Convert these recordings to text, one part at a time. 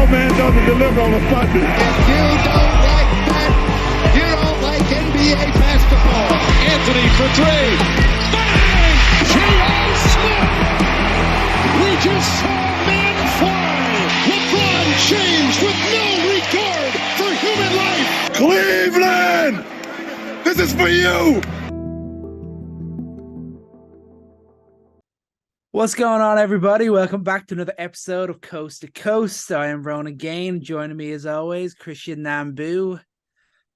real man doesn't deliver on a Sunday. If you don't like that, you don't like NBA basketball. Anthony for three. Bang! J.R. Smith! We just saw men fly. LeBron James with no regard for human life. Cleveland! This is for you! What's going on, everybody? Welcome back to another episode of Coast to Coast. I am Ronan Gaine. Joining me, as always, Chris Nambu.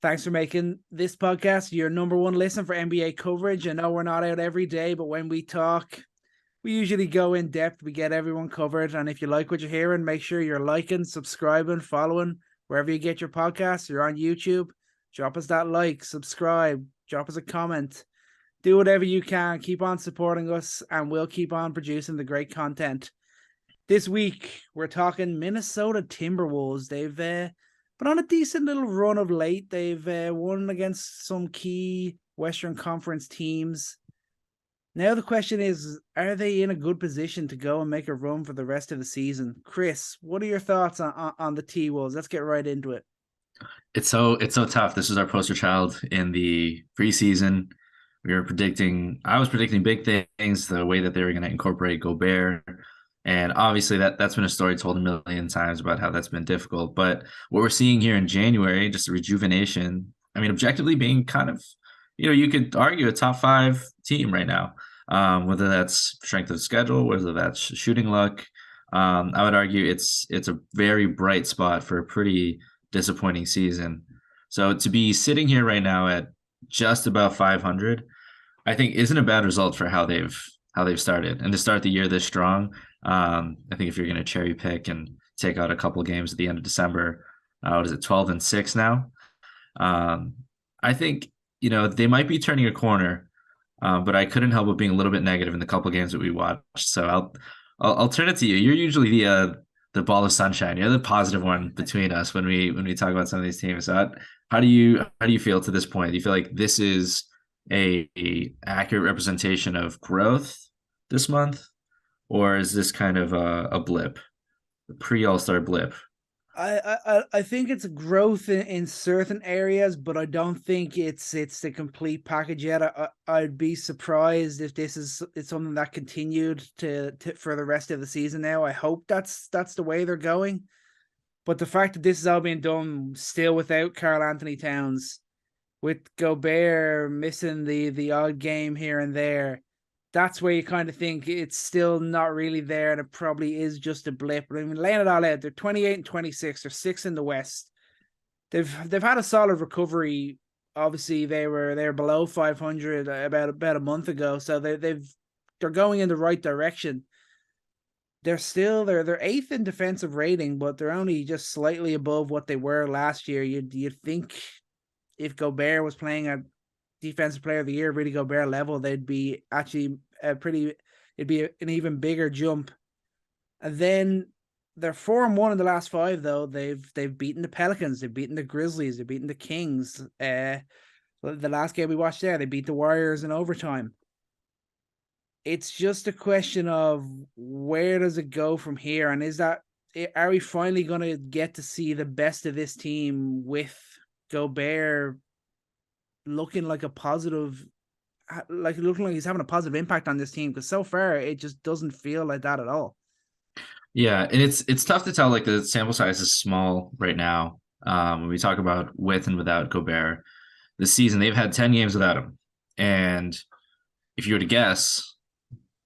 Thanks for making this podcast your number one listen for NBA coverage. I know we're not out every day, but when we talk, we usually go in depth. We get everyone covered. And if you like what you're hearing, make sure you're liking, subscribing, following wherever you get your podcasts. You're on YouTube. Drop us that like, subscribe, drop us a comment. Do whatever you can. Keep on supporting us, and we'll keep on producing the great content. This week, we're talking Minnesota Timberwolves. They've been on a decent little run of late. They've won against some key Western Conference teams. Now the question is, are they in a good position to go and make a run for the rest of the season? Chris, what are your thoughts on the T-Wolves? Let's get right into it. It's so tough. This is our poster child in the preseason. I was predicting big things, the way that they were going to incorporate Gobert. And obviously that's been a story told a million times about how that's been difficult. But what we're seeing here in January, just a rejuvenation, I mean, objectively being kind of, you could argue a top 5 team right now, whether that's strength of schedule, whether that's shooting luck. I would argue it's a very bright spot for a pretty disappointing season. So to be sitting here right now at just about 500, I think isn't a bad result for how they've started, and to start the year this strong. I think if you're going to cherry pick and take out a couple games at the end of December, what is it, 12-6 now? I think they might be turning a corner, but I couldn't help but being a little bit negative in the couple games that we watched. So I'll turn it to you. You're usually the ball of sunshine. You're the positive one between us when we talk about some of these teams. So how do you feel to this point? Do you feel like this is a accurate representation of growth this month, or is this kind of a blip, a pre-All-Star blip? I think it's growth in certain areas, but I don't think it's the complete package yet. I'd be surprised if it's something that continued to for the rest of the season. Now I hope that's the way they're going. But the fact that this is all being done still without Karl Anthony Towns, with Gobert missing the odd game here and there, that's where you kind of think it's still not really there, and it probably is just a blip. But I mean, laying it all out, they're 28-26, they're 6th in the West. They've had a solid recovery. Obviously, they were below 500 about a month ago, so they're going in the right direction. They're 8th in defensive rating, but they're only just slightly above what they were last year. You'd think if Gobert was playing at Defensive Player of the Year, Rudy Gobert level, they'd be actually it'd be an even bigger jump. And then they're 4-1 in the last 5, though. They've beaten the Pelicans, they've beaten the Grizzlies, they've beaten the Kings. The last game we watched there, they beat the Warriors in overtime. It's just a question of where does it go from here, and are we finally going to get to see the best of this team with Gobert looking like a positive, looking like he's having a positive impact on this team? Because so far it just doesn't feel like that at all. Yeah, and it's tough to tell. Like, the sample size is small right now. When we talk about with and without Gobert this season, they've had 10 games without him. And if you were to guess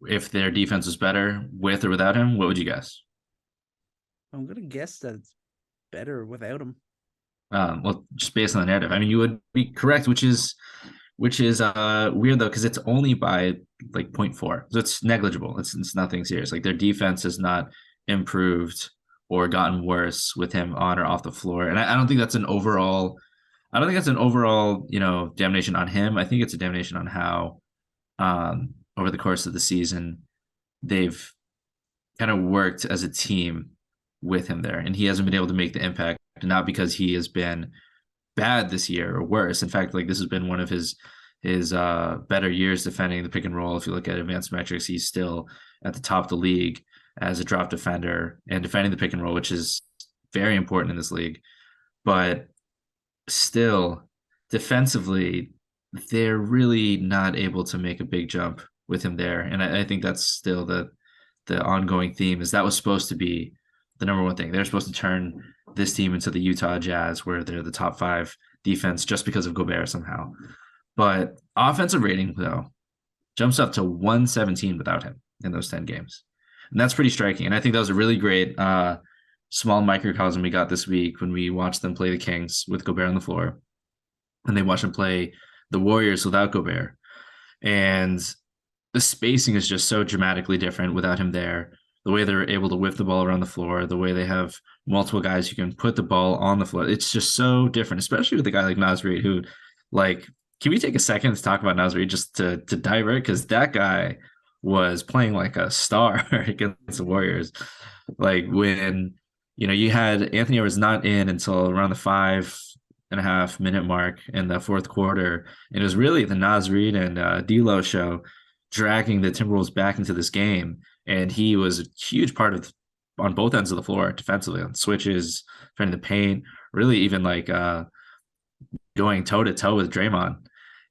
if their defense was better with or without him, what would you guess? I'm gonna guess that it's better without him. Well, just based on the narrative, I mean, you would be correct, which is weird though, because it's only by like 0.4, so it's negligible. It's nothing serious. Like, their defense has not improved or gotten worse with him on or off the floor, and I don't think that's an overall. I don't think that's an overall, damnation on him. I think it's a damnation on how, over the course of the season, they've kind of worked as a team with him there, and he hasn't been able to make the impact. Not because he has been bad this year or worse. In fact, like, this has been one of his better years defending the pick and roll. If you look at advanced metrics, he's still at the top of the league as a drop defender and defending the pick and roll, which is very important in this league. But still, defensively, they're really not able to make a big jump with him there. And I think that's still the ongoing theme, is that was supposed to be the number one thing. They're supposed to turn this team into the Utah Jazz, where they're the top 5 defense just because of Gobert somehow. But offensive rating, though, jumps up to 117 without him in those 10 games. And that's pretty striking. And I think that was a really great small microcosm we got this week when we watched them play the Kings with Gobert on the floor. And they watched them play the Warriors without Gobert. And the spacing is just so dramatically different without him there. The way they're able to whip the ball around the floor, the way they have multiple guys who can put the ball on the floor. It's just so different, especially with a guy like Naz Reid, who, like, can we take a second to talk about Naz Reid just to dive right? Because that guy was playing like a star against the Warriors. Like, when, you had Anthony Edwards not in until around the 5.5 minute mark in the fourth quarter. And it was really the Naz Reid and D'Lo show dragging the Timberwolves back into this game. And he was a huge part of on both ends of the floor defensively, on switches, trying the paint, really even like going toe to toe with Draymond.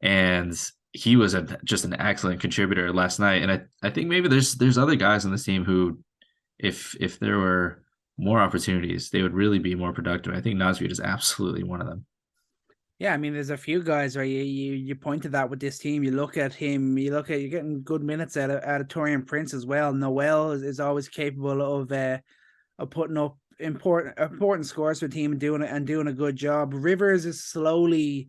And he was just an excellent contributor last night. And I think maybe there's other guys on this team who, if there were more opportunities, they would really be more productive. I think Naz Reid is absolutely one of them. Yeah, I mean, there's a few guys where you point to that with this team. You look at him, you're getting good minutes out of Taurean Prince as well. Noel is always capable of putting up important scores for the team and doing a good job. Rivers is slowly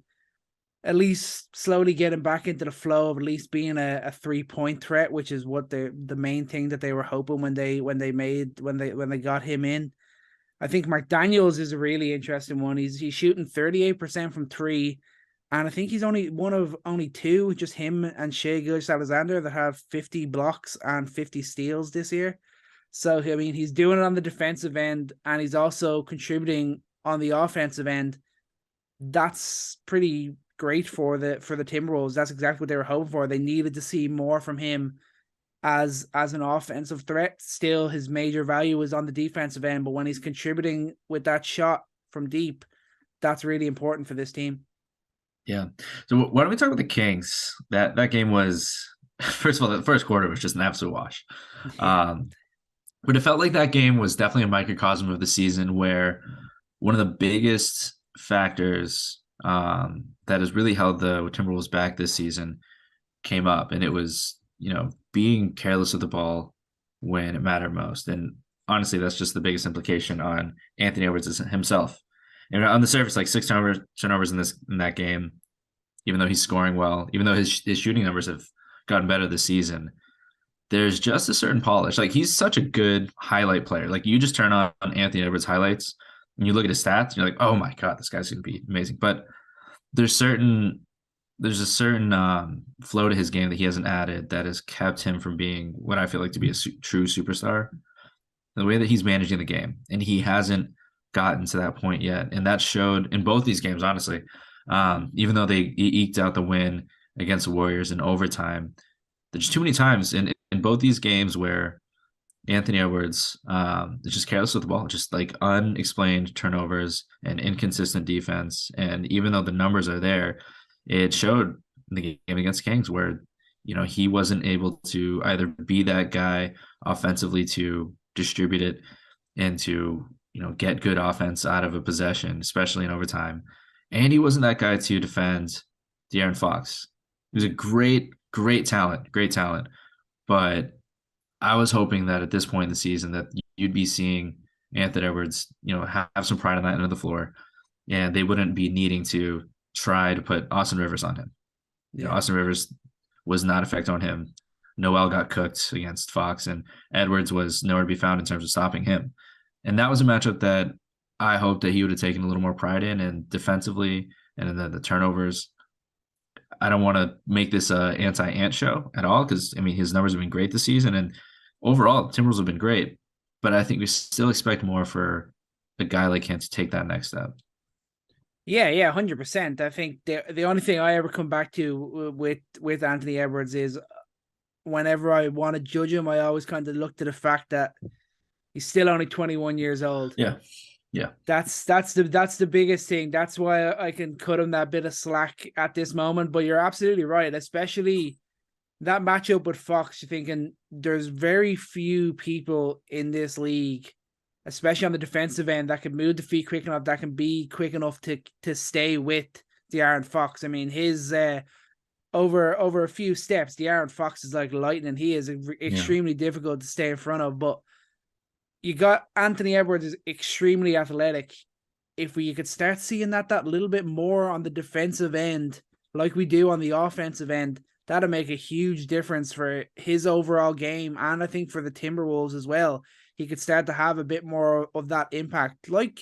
getting back into the flow of at least being a 3-point threat, which is what the main thing that they were hoping when they got him in. I think McDaniels is a really interesting one. He's shooting 38% from 3, and I think he's only one of only 2, just him and Shai Gilgeous-Alexander, that have 50 blocks and 50 steals this year. So, I mean, he's doing it on the defensive end, and he's also contributing on the offensive end. That's pretty great for the Timberwolves. That's exactly what they were hoping for. They needed to see more from him as an offensive threat. Still, his major value is on the defensive end, but when he's contributing with that shot from deep, that's really important for this team. Yeah. So why don't we talk about the Kings? That game was, first of all, the first quarter was just an absolute wash. But it felt like that game was definitely a microcosm of the season, where one of the biggest factors that has really held the Timberwolves back this season came up, and it was, being careless with the ball when it mattered most. And honestly, that's just the biggest implication on Anthony Edwards himself. And on the surface, like 6 turnovers in that game, even though he's scoring well, even though his shooting numbers have gotten better this season, there's just a certain polish. Like, he's such a good highlight player. Like, you just turn on Anthony Edwards highlights and you look at his stats, and you're like, oh my God, this guy's going to be amazing. But there's a certain flow to his game that he hasn't added that has kept him from being what I feel like to be a true superstar. The way that he's managing the game, and he hasn't gotten to that point yet. And that showed in both these games, honestly. Even though they eked out the win against the Warriors in overtime, there's too many times in both these games where Anthony Edwards is just careless with the ball, just like unexplained turnovers and inconsistent defense. And even though the numbers are there, it showed in the game against Kings where, he wasn't able to either be that guy offensively to distribute it and to, get good offense out of a possession, especially in overtime. And he wasn't that guy to defend De'Aaron Fox. He was a great talent. But I was hoping that at this point in the season that you'd be seeing Anthony Edwards, have some pride on that end of the floor, and they wouldn't be needing to try to put Austin Rivers on him. Yeah. Austin Rivers was not effective on him. Noel got cooked against Fox, and Edwards was nowhere to be found in terms of stopping him. And that was a matchup that I hoped that he would have taken a little more pride in, and defensively, and in the turnovers. I don't want to make this an anti-Ant show at all, because, his numbers have been great this season, and overall, Timberwolves have been great. But I think we still expect more for a guy like him to take that next step. Yeah, 100%. I think the only thing I ever come back to with Anthony Edwards is whenever I want to judge him, I always kind of look to the fact that he's still only 21 years old. Yeah. Yeah. That's the biggest thing. That's why I can cut him that bit of slack at this moment. But you're absolutely right, especially that matchup with Fox. You're thinking there's very few people in this league, especially on the defensive end, that can move the feet quick enough, that can be quick enough to stay with De'Aaron Fox. I mean, his over a few steps, De'Aaron Fox is like lightning. He is extremely difficult to stay in front of. But you got Anthony Edwards is extremely athletic. If we could start seeing that little bit more on the defensive end, like we do on the offensive end, that'll make a huge difference for his overall game, and I think for the Timberwolves as well. He could start to have a bit more of that impact. Like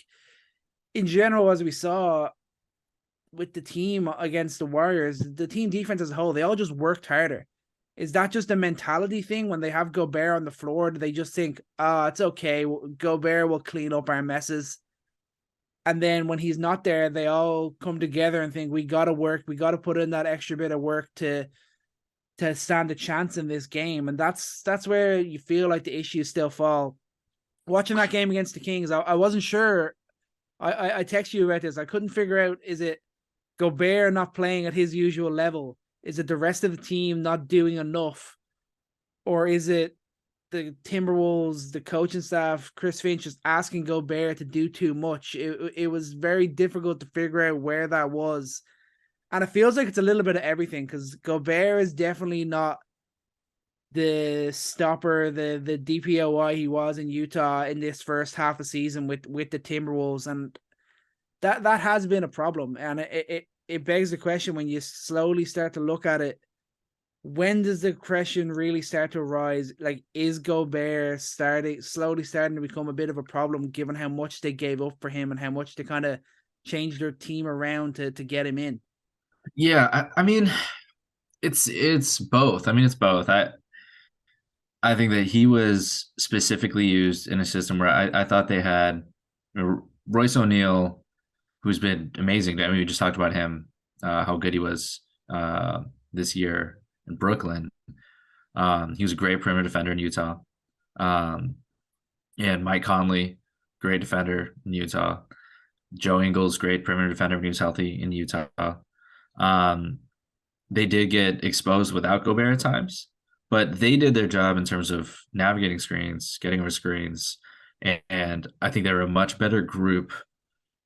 in general, as we saw with the team against the Warriors, the team defense as a whole, they all just worked harder. Is that just a mentality thing when they have Gobert on the floor? Do they just think, it's okay, Gobert will clean up our messes? And then when he's not there, they all come together and think, we got to work, we got to put in that extra bit of work to stand a chance in this game. And that's where you feel like the issues still fall. Watching that game against the Kings, I wasn't sure. I texted you about this. I couldn't figure out, is it Gobert not playing at his usual level? Is it the rest of the team not doing enough? Or is it the Timberwolves, the coaching staff, Chris Finch just asking Gobert to do too much? It was very difficult to figure out where that was. And it feels like it's a little bit of everything, because Gobert is definitely not the stopper, the DPOY he was in Utah in this first half of season with the Timberwolves. And that has been a problem. And it begs the question, when you slowly start to look at it, when does the question really start to arise? Like, is Gobert slowly starting to become a bit of a problem, given how much they gave up for him and how much they kind of changed their team around to get him in? Yeah, I mean, it's both. I mean, it's both. I think that he was specifically used in a system where I thought they had Royce O'Neal, who's been amazing. I mean, we just talked about him, how good he was this year in Brooklyn. He was a great perimeter defender in Utah. And Mike Conley, great defender in Utah. Joe Ingles, great perimeter defender when he was healthy in Utah. They did get exposed without Gobert at times, but they did their job in terms of navigating screens, getting over screens, and I think they were a much better group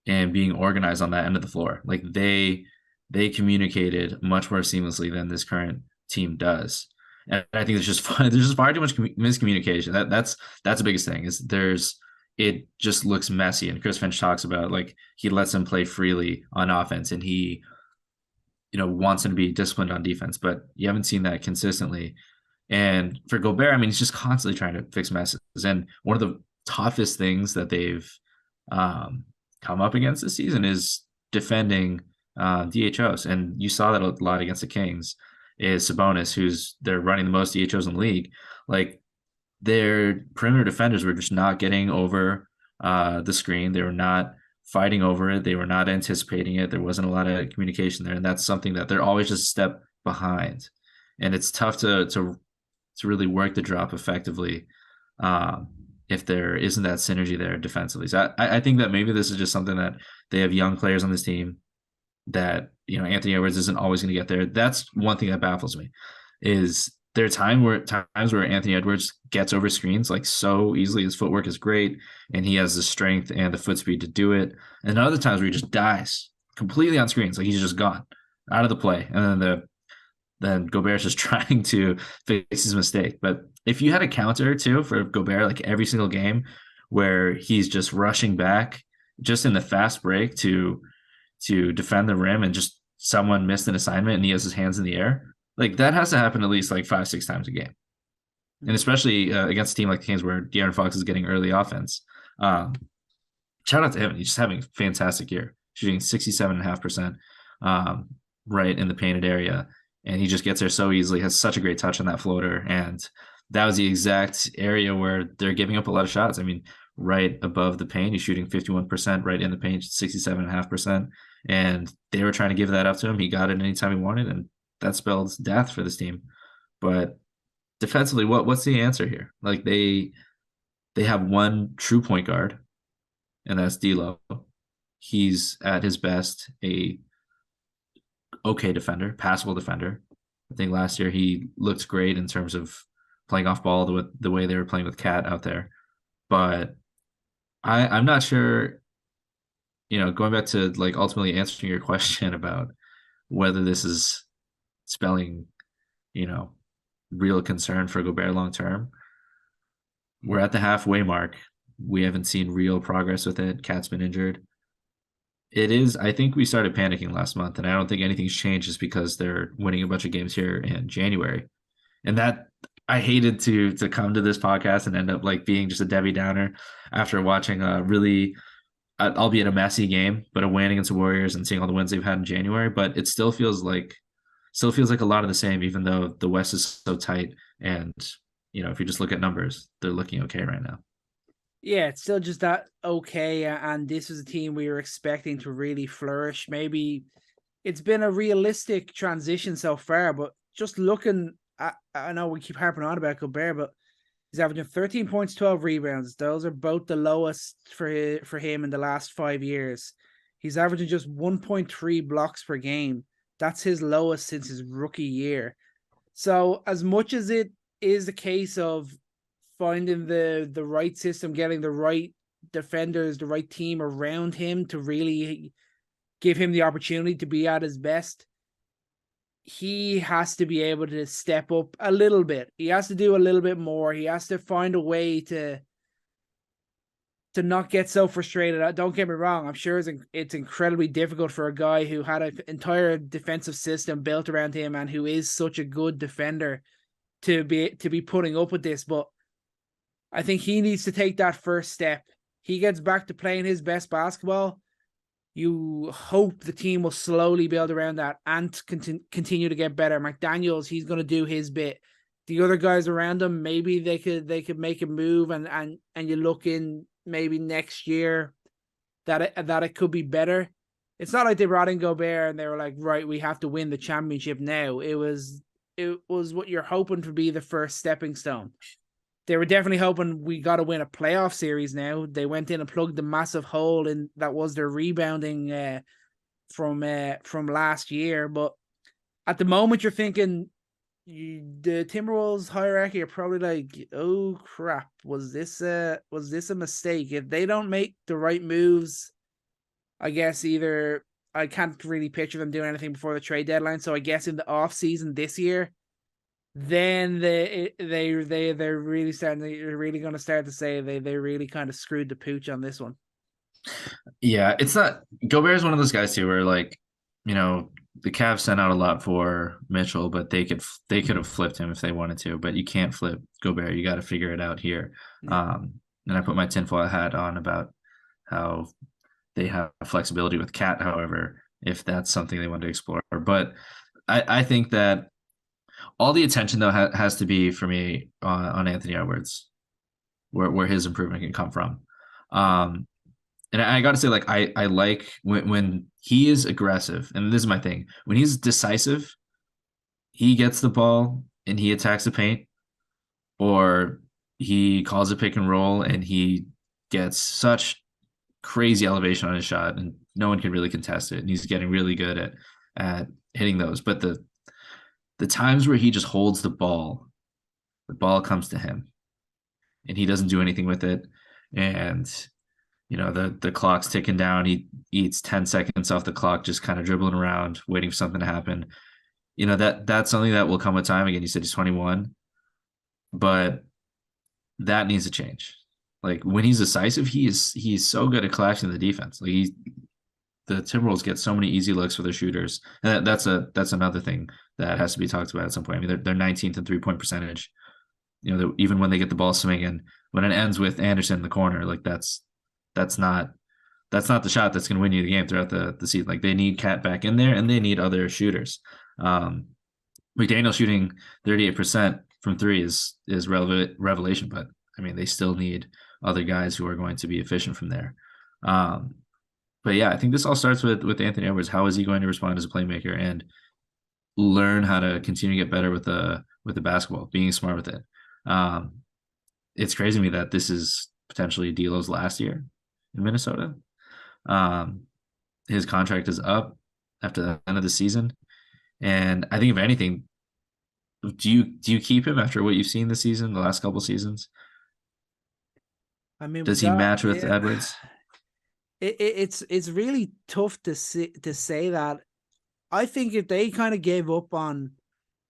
in being organized on that end of the floor. Like they communicated much more seamlessly than this current team does, and I think there's just far too much miscommunication. That's the biggest thing. It just looks messy, and Chris Finch talks about, like, he lets them play freely on offense, and he wants him to be disciplined on defense, but you haven't seen that consistently. And for Gobert, I mean, he's just constantly trying to fix messes. And one of the toughest things that they've come up against this season is defending DHOs. And you saw that a lot against the Kings, is Sabonis, they're running the most DHOs in the league. Like, their perimeter defenders were just not getting over the screen. They were not fighting over it. They were not anticipating it. There wasn't a lot of communication there. And that's something that they're always just a step behind. And it's tough to really work the drop effectively if there isn't that synergy there defensively. So I think that maybe this is just something that they have young players on this team that, Anthony Edwards isn't always going to get there. That's one thing that baffles me, is there are times where Anthony Edwards gets over screens like so easily. His footwork is great, and he has the strength and the foot speed to do it. And other times where he just dies completely on screens, like he's just gone out of the play. And then Gobert's just trying to fix his mistake. But if you had a counter too for Gobert, like every single game, where he's just rushing back just in the fast break to defend the rim, and just someone missed an assignment and he has his hands in the air, like that has to happen at least like 5-6 times a game. And especially against a team like the Kings, where De'Aaron Fox is getting early offense. Shout out to him. He's just having a fantastic year, shooting 67.5% right in the painted area. And he just gets there so easily, has such a great touch on that floater. And that was the exact area where they're giving up a lot of shots. I mean, right above the paint, he's shooting 51% right in the paint, 67.5%. And they were trying to give that up to him. He got it anytime he wanted, and that spells death for this team. But defensively, what's the answer here? Like they have one true point guard, and that's D'Lo. He's at his best a okay defender, passable defender. I think last year he looked great in terms of playing off ball the way they were playing with Cat out there. But I'm not sure, going back to like ultimately answering your question about whether this is spelling, real concern for Gobert long term. We're at the halfway mark. We haven't seen real progress with it. Cat's been injured. It is, I think we started panicking last month, and I don't think anything's changed just because they're winning a bunch of games here in January. And that I hated to come to this podcast and end up like being just a Debbie Downer after watching a really, albeit a messy game, but a win against the Warriors and seeing all the wins they've had in January. But it still feels like a lot of the same, even though the West is so tight. And, if you just look at numbers, they're looking okay right now. Yeah, it's still just that okay, and this was a team we were expecting to really flourish. Maybe it's been a realistic transition so far, but just looking at, I know we keep harping on about Gobert, but he's averaging 13 points, 12 rebounds. Those are both the lowest for him in the last 5 years. He's averaging just 1.3 blocks per game. That's his lowest since his rookie year. So as much as it is a case of finding the right system, getting the right defenders, the right team around him to really give him the opportunity to be at his best, he has to be able to step up a little bit. He has to do a little bit more. He has to find a way to not get so frustrated. Don't get me wrong. I'm sure it's incredibly difficult for a guy who had an entire defensive system built around him and who is such a good defender to be putting up with this. But I think he needs to take that first step. He gets back to playing his best basketball. You hope the team will slowly build around that and continue to get better. McDaniels, he's going to do his bit. The other guys around him, maybe they could make a move, and you look in maybe next year that it could be better. It's not like they brought in Gobert and they were like, right, we have to win the championship now. It was what you're hoping to be the first stepping stone. They were definitely hoping we got to win a playoff series now. They went in and plugged the massive hole in that was their rebounding from last year. But at the moment, you're thinking the Timberwolves hierarchy are probably like, oh crap, was this a mistake? If they don't make the right moves, I guess either I can't really picture them doing anything before the trade deadline. So I guess in the off season this year, then they're really going to start to say they really kind of screwed the pooch on this one. Yeah, it's not. Gobert is one of those guys too, where like, the Cavs sent out a lot for Mitchell, but they could have flipped him if they wanted to. But you can't flip Gobert. You got to figure it out here. Yeah. And I put my tinfoil hat on about how they have flexibility with Cat. However, if that's something they want to explore, but I think that all the attention though has to be for me on Anthony Edwards, where his improvement can come from. And I got to say, like, I like when he is aggressive, and this is my thing. When he's decisive, he gets the ball and he attacks the paint, or he calls a pick and roll and he gets such crazy elevation on his shot and no one can really contest it. And he's getting really good at hitting those. But the times where he just holds the ball comes to him and he doesn't do anything with it. And the clock's ticking down. He eats 10 seconds off the clock, just kind of dribbling around, waiting for something to happen. That's something that will come with time. Again, you said he's 21, but that needs to change. Like when he's decisive, he's so good at collapsing the defense. Like the Timberwolves get so many easy looks for their shooters, and that's another thing that has to be talked about at some point. I mean, they're 19th in 3-point percentage. Even when they get the ball swinging, when it ends with Anderson in the corner, like that's not the shot that's going to win you the game throughout the season. Like they need Cat back in there, and they need other shooters. McDaniel shooting 38% from three is revelation, but I mean they still need other guys who are going to be efficient from there. But yeah, I think this all starts with Anthony Edwards. How is he going to respond as a playmaker and learn how to continue to get better with the basketball, being smart with it? It's crazy to me that this is potentially D'Lo's last year. in Minnesota. His contract is up after the end of the season, and I think if anything, do you keep him after what you've seen this season, the last couple seasons? I mean, Does he match with Edwards? It's really tough to say that. I think if they kind of gave up on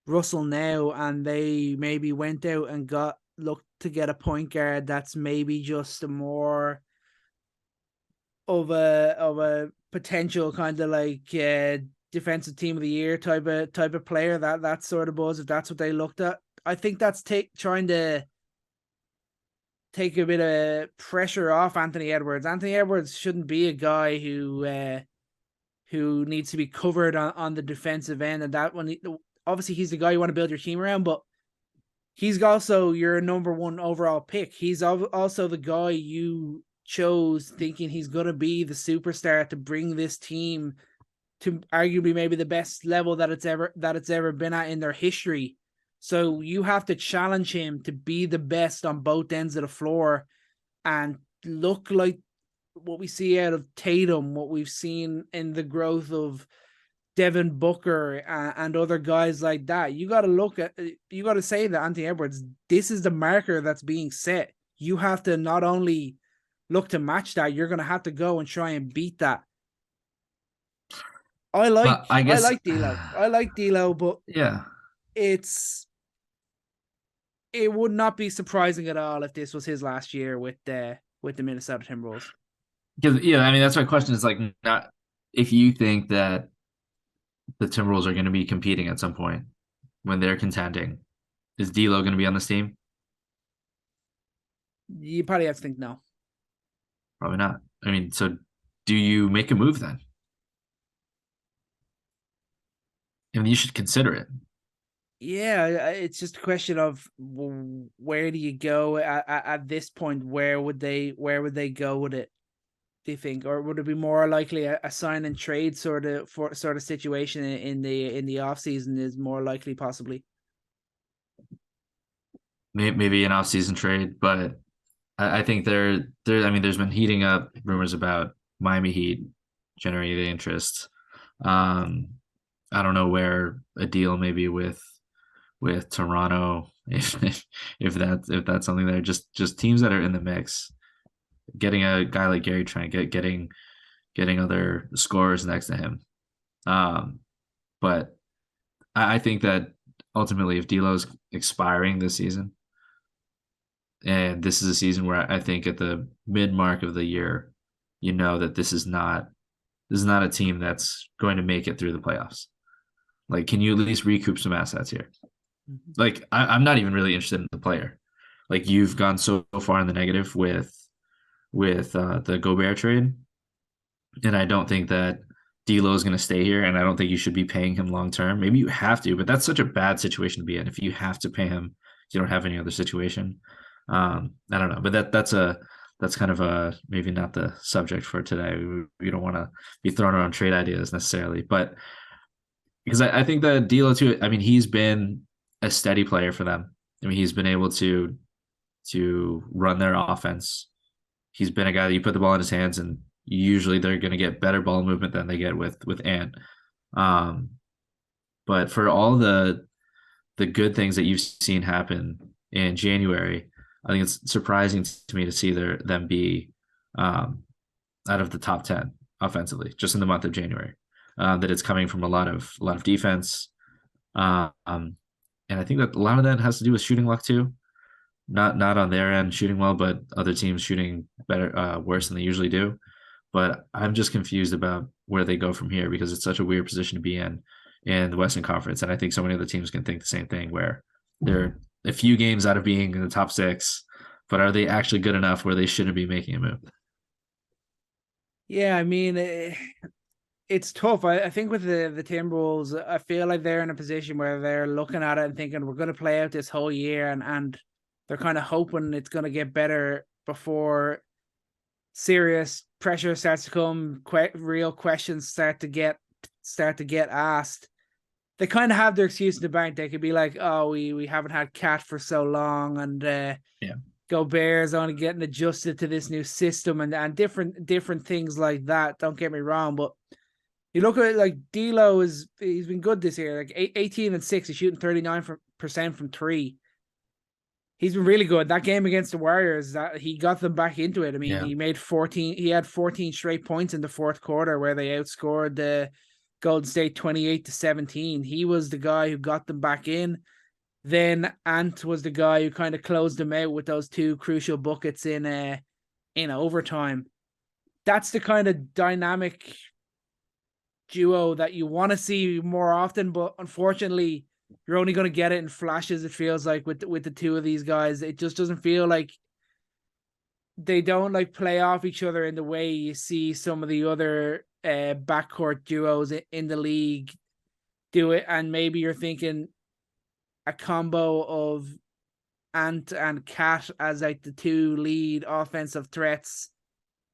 Russell now and they maybe went out and looked to get a point guard that's maybe just a more of a potential kind of like defensive team of the year type of player, that sort of buzz, if that's what they looked at, I think that's trying to take a bit of pressure off Anthony Edwards. Anthony Edwards shouldn't be a guy who needs to be covered on the defensive end, and that one, obviously he's the guy you want to build your team around, but he's also your number one overall pick. He's also the guy you chose thinking he's going to be the superstar to bring this team to arguably maybe the best level that it's ever been at in their history. So you have to challenge him to be the best on both ends of the floor and look like what we see out of Tatum, what we've seen in the growth of Devin Booker and other guys like that. You got to say that Anthony Edwards, this is the marker that's being set. You have to not only look to match that, you're going to have to go and try and beat that. I like D'Lo. I like D'Lo, but yeah, it would not be surprising at all if this was his last year with the Minnesota Timberwolves. Because I mean that's my question. Is like, not if you think that the Timberwolves are going to be competing at some point when they're contending, is D'Lo going to be on this team? You probably have to think no. Probably not. I mean, so do you make a move then? I mean, you should consider it. Yeah, it's just a question of where do you go at this point? Where would they go with it? Do you think, or would it be more likely a sign and trade sort of situation in the off season is more likely, possibly? Maybe an off season trade, but I think I mean, there's been heating up rumors about Miami Heat generating interest. I don't know where a deal maybe with Toronto, if that's something there. Just teams that are in the mix. Getting a guy like Gary Trent, getting other scorers next to him. But I think that ultimately, if D'Lo's expiring this season, and this is a season where I think at the mid mark of the year, you know that this is not a team that's going to make it through the playoffs. Like, can you at least recoup some assets here? Mm-hmm. Like, I'm not even really interested in the player. Like, you've gone so far in the negative with the Gobert trade, and I don't think that D'Lo is going to stay here, and I don't think you should be paying him long term. Maybe you have to, but that's such a bad situation to be in. If you have to pay him, you don't have any other situation. I don't know, but that's kind of a maybe not the subject for today. We don't want to be throwing around trade ideas necessarily, but because I think that D'Lo too. I mean, he's been a steady player for them. I mean, he's been able to run their offense. He's been a guy that you put the ball in his hands, and usually they're going to get better ball movement than they get with Ant. But for all the good things that you've seen happen in January, I think it's surprising to me to see them be out of the top 10 offensively just in the month of January. That it's coming from a lot of defense, and I think that a lot of that has to do with shooting luck too. Not on their end shooting well, but other teams shooting better, worse than they usually do. But I'm just confused about where they go from here because it's such a weird position to be in the Western Conference, and I think so many other teams can think the same thing where they're a few games out of being in the top 6, but are they actually good enough where they shouldn't be making a move? Yeah, I mean, it's tough. I think with the Timberwolves, I feel like they're in a position where they're looking at it and thinking we're going to play out this whole year, and they're kind of hoping it's going to get better before serious pressure starts to come, real questions start to get asked. They kind of have their excuse in the bank. They could be like, "Oh, we haven't had Cat for so long," and Gobert's only getting adjusted to this new system and different things like that. Don't get me wrong, but you look at it like D'Lo he's been good this year, like 18 and 6. He's shooting 39% from three. He's been really good. That game against the Warriors, that he got them back into it. I mean, he had 14 straight points in the fourth quarter where they outscored the Golden State 28-17. He was the guy who got them back in. Then Ant was the guy who kind of closed them out with those two crucial buckets in overtime. That's the kind of dynamic duo that you want to see more often, but unfortunately, you're only going to get it in flashes. It feels like with the two of these guys, it just doesn't feel like they don't like play off each other in the way you see some of the other backcourt duos in the league do it. And maybe you're thinking a combo of Ant and Cat as like the two lead offensive threats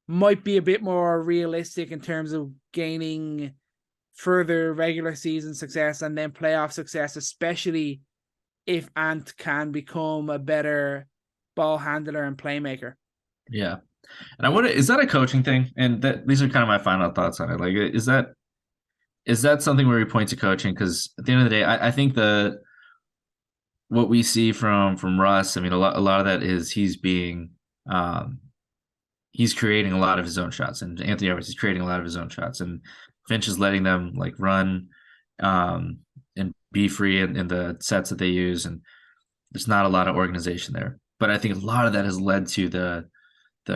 might be a bit more realistic in terms of gaining further regular season success and then playoff success, especially if Ant can become a better ball handler and playmaker. Yeah. And is that a coaching thing? And these are kind of my final thoughts on it. Like, is that something where we point to coaching? Because at the end of the day, I think what we see from Russ, I mean, a lot of that is he's creating a lot of his own shots, and Anthony Edwards is creating a lot of his own shots, and Finch is letting them like run and be free in the sets that they use, and there's not a lot of organization there. But I think a lot of that has led to the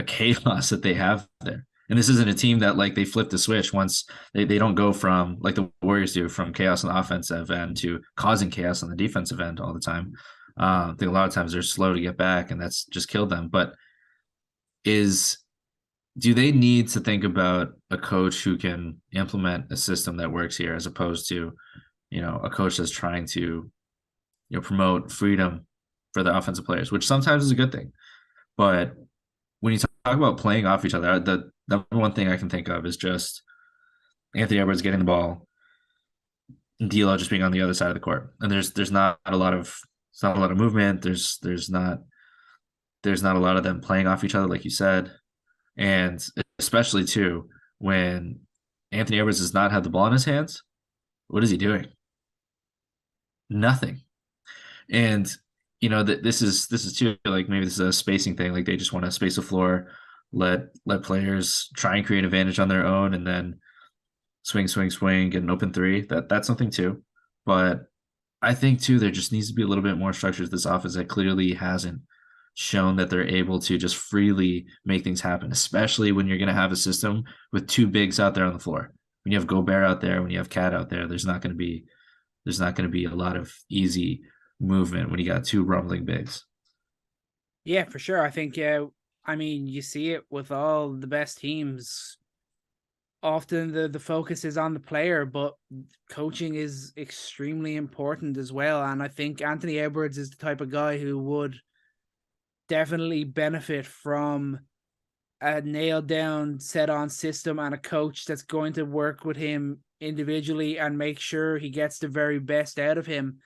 chaos that they have there. And this isn't a team that like they flip the switch once they don't go from like the Warriors do, from chaos on the offensive end to causing chaos on the defensive end all the time. I think a lot of times they're slow to get back, and that's just killed them. But do they need to think about a coach who can implement a system that works here, as opposed to, a coach that's trying to, promote freedom for the offensive players, which sometimes is a good thing. But when you talk about playing off each other, the number one thing I can think of is just Anthony Edwards getting the ball, and D'Lo just being on the other side of the court, and there's not a lot of movement. There's not a lot of them playing off each other, like you said. And especially too, when Anthony Edwards does not have the ball in his hands, what is he doing? Nothing. And this is too, like, maybe this is a spacing thing. Like, they just want to space the floor, let players try and create advantage on their own, and then swing, get an open three. That's something too. But I think too, there just needs to be a little bit more structure to this offense that clearly hasn't shown that they're able to just freely make things happen, especially when you're going to have a system with two bigs out there on the floor. When you have Gobert out there, when you have Cat out there, there's not going to be a lot of easy movement when you got two rumbling bigs. Yeah, for sure. I think, you see it with all the best teams. Often the focus is on the player, but coaching is extremely important as well. And I think Anthony Edwards is the type of guy who would definitely benefit from a nailed down set on system and a coach that's going to work with him individually and make sure he gets the very best out of him.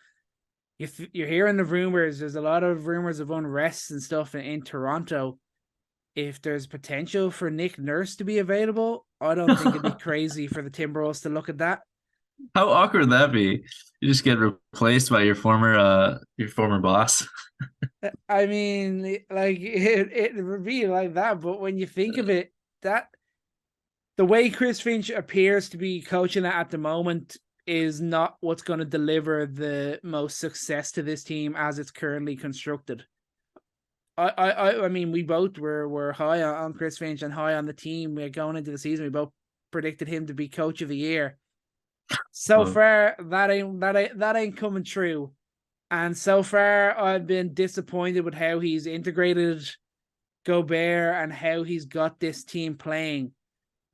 If you're hearing the rumors, there's a lot of rumors of unrest and stuff in Toronto. If there's potential for Nick Nurse to be available, I don't think it'd be crazy for the Timberwolves to look at that. How awkward would that be? You just get replaced by your former boss. I mean, like it would be like that, but when you think of it, that the way Chris Finch appears to be coaching it at the moment is not what's going to deliver the most success to this team as it's currently constructed. I mean, we both were high on Chris Finch and high on the team. We're going into the season. We both predicted him to be coach of the year. So far, that ain't coming true. And so far, I've been disappointed with how he's integrated Gobert and how he's got this team playing.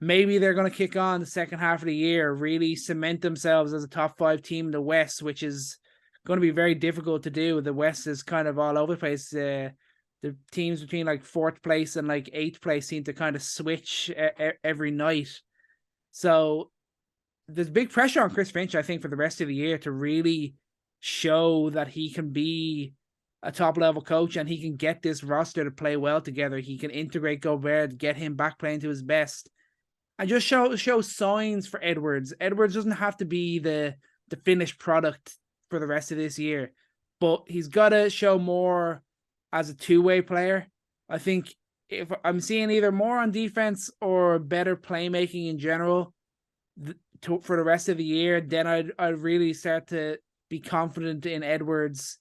Maybe they're going to kick on the second half of the year, really cement themselves as a top 5 team in the West, which is going to be very difficult to do. The West is kind of all over the place. The teams between like 4th place and like 8th place seem to kind of switch every night. So there's big pressure on Chris Finch, I think, for the rest of the year to really show that he can be a top level coach and he can get this roster to play well together. He can integrate Gobert, get him back playing to his best, and just show signs for Edwards. Edwards doesn't have to be the finished product for the rest of this year, but he's got to show more as a two-way player. I think if I'm seeing either more on defense or better playmaking in general for the rest of the year, then I'd really start to be confident in Edwards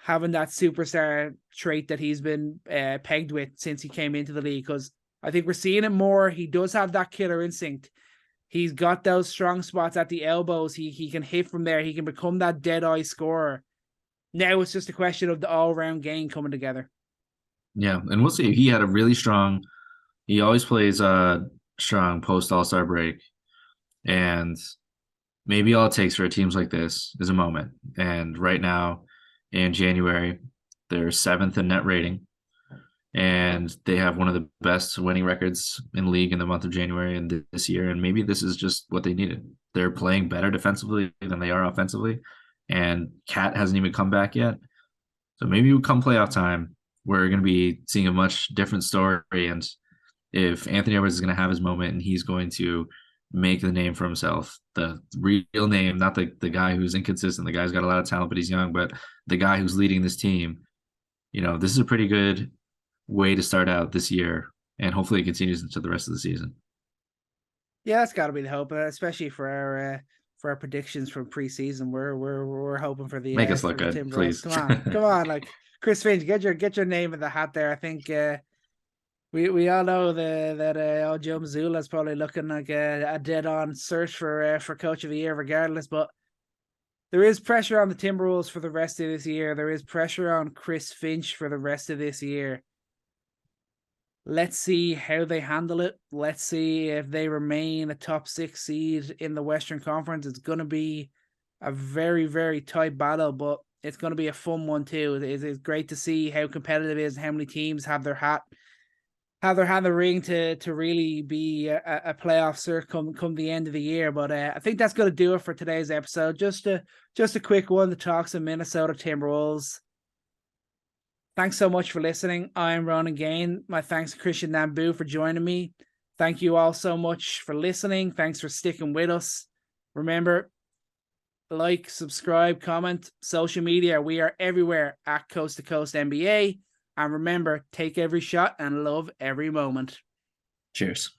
having that superstar trait that he's been pegged with since he came into the league, because I think we're seeing it more. He does have that killer instinct. He's got those strong spots at the elbows. He can hit from there. He can become that dead-eye scorer. Now it's just a question of the all-round game coming together. Yeah, and we'll see. He had a really strong – he always plays strong post-All-Star break. And maybe all it takes for teams like this is a moment. And right now in January, they're 7th in net rating. And they have one of the best winning records in the league in the month of January and this year. And maybe this is just what they needed. They're playing better defensively than they are offensively. And Cat hasn't even come back yet. So maybe come playoff time, we're going to be seeing a much different story. And if Anthony Edwards is going to have his moment and he's going to make the name for himself, the real name, not the guy who's inconsistent, the guy's got a lot of talent, but he's young, but the guy who's leading this team, this is a pretty good way to start out this year, and hopefully it continues into the rest of the season. Yeah, that's got to be the hope, especially for our predictions from preseason. We're hoping for the make us look good, please. Come on, like Chris Finch, get your name in the hat there. I think we all know that Joe Mazzulla is probably looking like a dead-on search for Coach of the Year, regardless. But there is pressure on the Timberwolves for the rest of this year. There is pressure on Chris Finch for the rest of this year. Let's see how they handle it. Let's see if they remain a top 6 seed in the Western Conference. It's going to be a very, very tight battle, but it's going to be a fun one too. It's great to see how competitive it is and how many teams have their hat in the ring to really be a playoff cert come the end of the year. But I think that's going to do it for today's episode. Just a quick one to talk some Minnesota Timberwolves. Thanks so much for listening. I'm Ronan Gaine. My thanks to Chris Nambu for joining me. Thank you all so much for listening. Thanks for sticking with us. Remember, like, subscribe, comment, social media. We are everywhere at Coast to Coast NBA. And remember, take every shot and love every moment. Cheers.